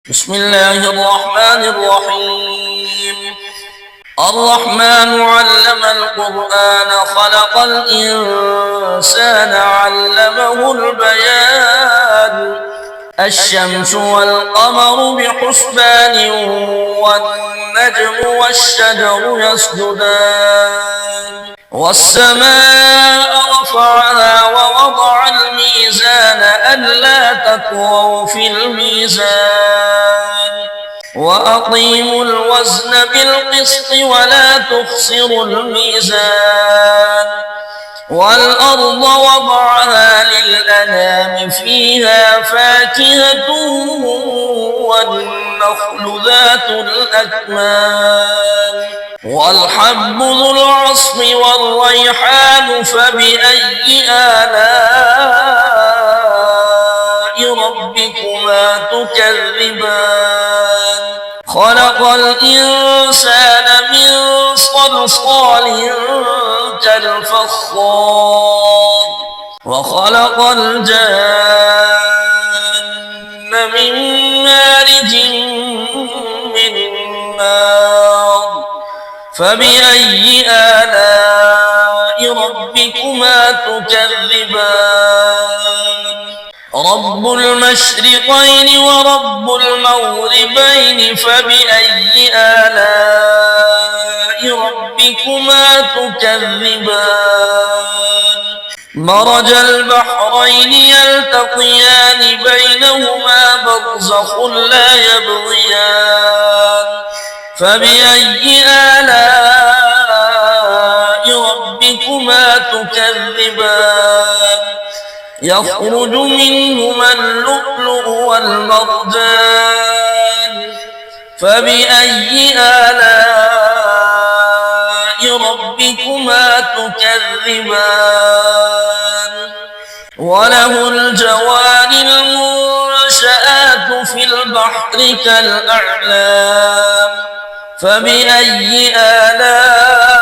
بسم الله الرحمن الرحيم. الرحمن علم القرآن خلق الإنسان علمه البيان. الشمس والقمر بحسبان والنجم والشجر يسجدان والسماء رفعها ووضع الميزان ألا تطغوا في الميزان وأقيموا الوزن بالقسط ولا تخسروا الميزان والأرض وضعها للأنام فيها فاكهة والنخل ذات الأكمام والحب ذو العصف والريحان فبأي آلاء ربكما تكذبان خلق الإنسان من صلصال كالفخار وخلق الجن من مارج من نار فبأي آلاء ربكما تكذبان رب المشرقين ورب المغربين فبأي آلاء ربكما تكذبان مرج البحرين يلتقيان بينهما برزخ لا يبغيان فبأي آلاء ربكما تكذبان يخرج منهما اللؤلؤ والمرجان فبأي آلاء ربكما تكذبان وله الجوار المنشآت في البحر كالأعلام فبأي آلاء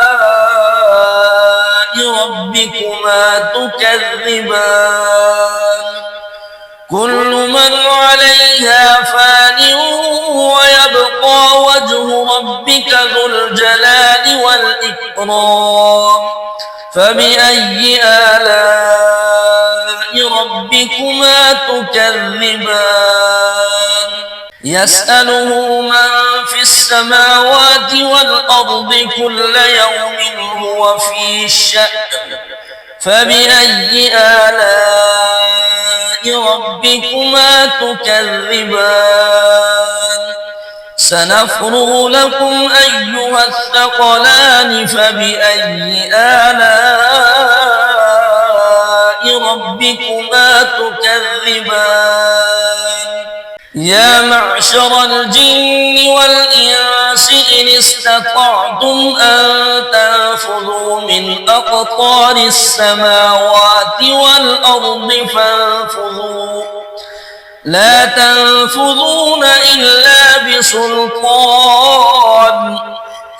ربكما تكذبان كل من عليها فان ويبقى وجه ربك ذو الجلال والإكرام فبأي آلاء ربكما تكذبان يسأله من في السماوات والأرض كل يوم هو في شأن فبأي آلاء ربكما تكذبان سنفرغ لكم أيها الثقلان فبأي آلاء ربكما تكذبان يا معشر الجن والإنس إن استطعتم أن تنفذوا من أقطار السماوات والأرض فانفذوا لا تنفذون إلا بسلطان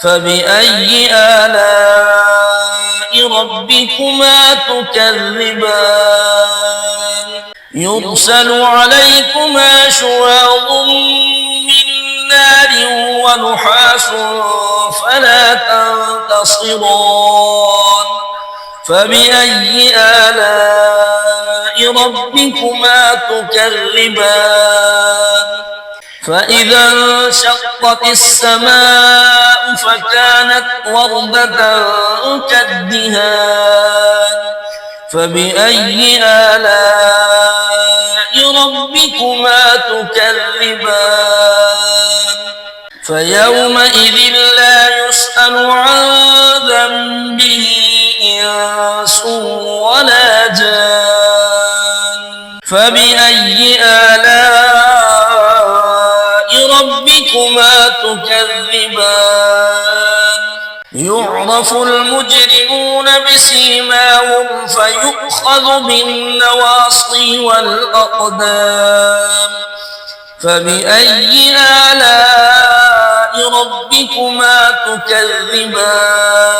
فبأي آلاء ربكما تكذبان يرسل عليكما شواظ من نار ونحاس فلا تنتصران فبأي آلاء ربكما تكذبان فإذا انشقت السماء فكانت وردة كالدهان فبأي آلاء ربكما تكذبان فيومئذ لا يسأل عن ذنبه إنس ولا جان فبأي آلاء ربكما تكذبان يعرف المجرمون بسيماهم فيؤخذ بالنواصي والأقدام فبأي آلاء ربكما تكذبان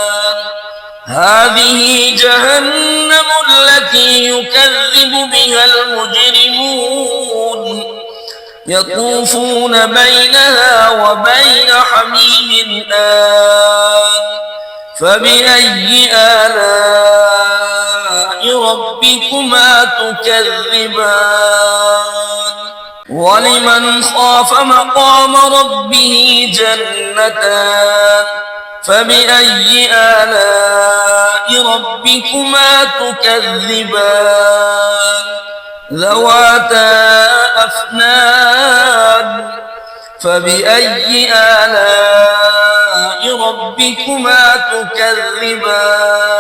هذه جهنم التي يكذب بها المجرمون يطوفون بينها وبين حميم آن فبأي آلاء ربكما تكذبان ولمن خاف مقام ربه جنتان فبأي آلاء ربكما تكذبان ذواتا أفنان فبأي آلاء ربكما تكذبان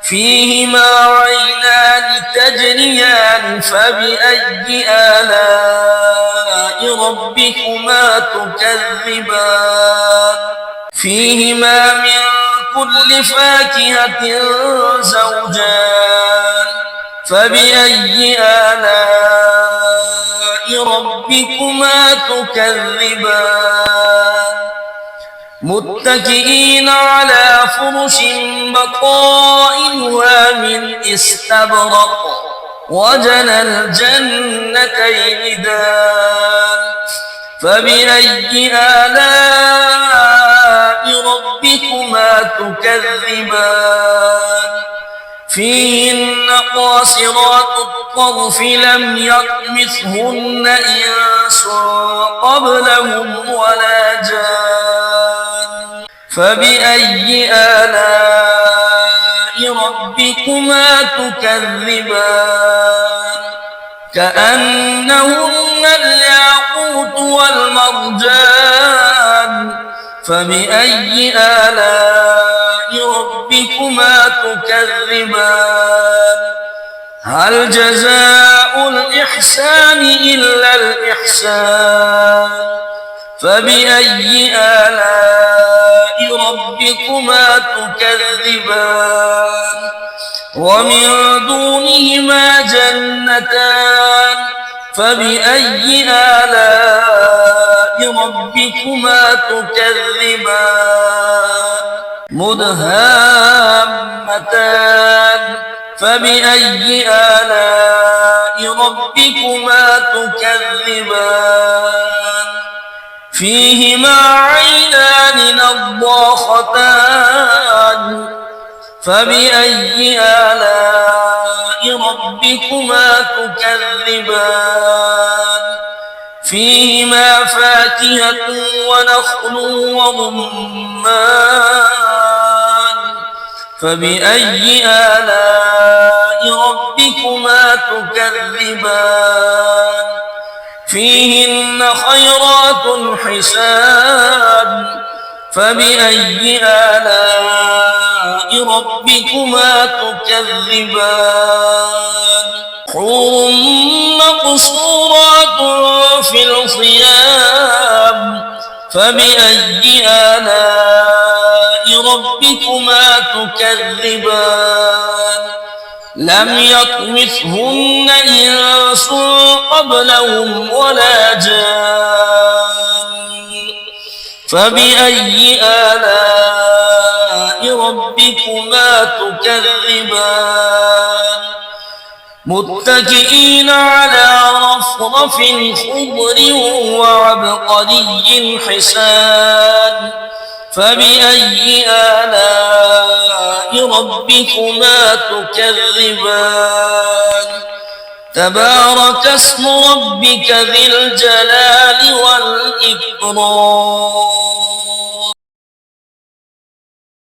فيهما عينان تجريان فبأي آلاء ربكما تكذبان فيهما من كل فاكهة زوجان فبأي آلاء ربكما تكذبان متكئين على فرش بطائنها من استبرق وجنى الجنتين دان فبأي آلاء ربكما تكذبان فيهن قاصرات الطرف لم يطمثهن إنس قبلهم ولا جان فبأي آلاء ربكما تكذبان كأنهن الياقوت والمرجان فبأي آلاء ربكما تكذبان هل جزاء الإحسان إلا الإحسان فبأي آلاء ربكما تكذبان ومن دونهما جنتان فبأي آلاء ربكما تكذبان مدهامتان فبأي آلاء ربكما تكذبان فيهما عينان نضاختان فبأي آلاء ربكما تكذبان فيهما فاكهة ونخل ورمان فبأي آلاء ربكما تكذبان فيهن خيرات حسان فبأي آلاء ربكما تكذبان حور مقصورات في الخيام فبأي آلاء ربكما تكذبان لم يطمثهن إنس قبلهم ولا جان فبأي آلاء ربكما تكذبان متكئين على رفرف خضر وعبقري حسان فبأي آلاء ربكما تكذبان تبارك اسم ربك ذي الجلال والإكرام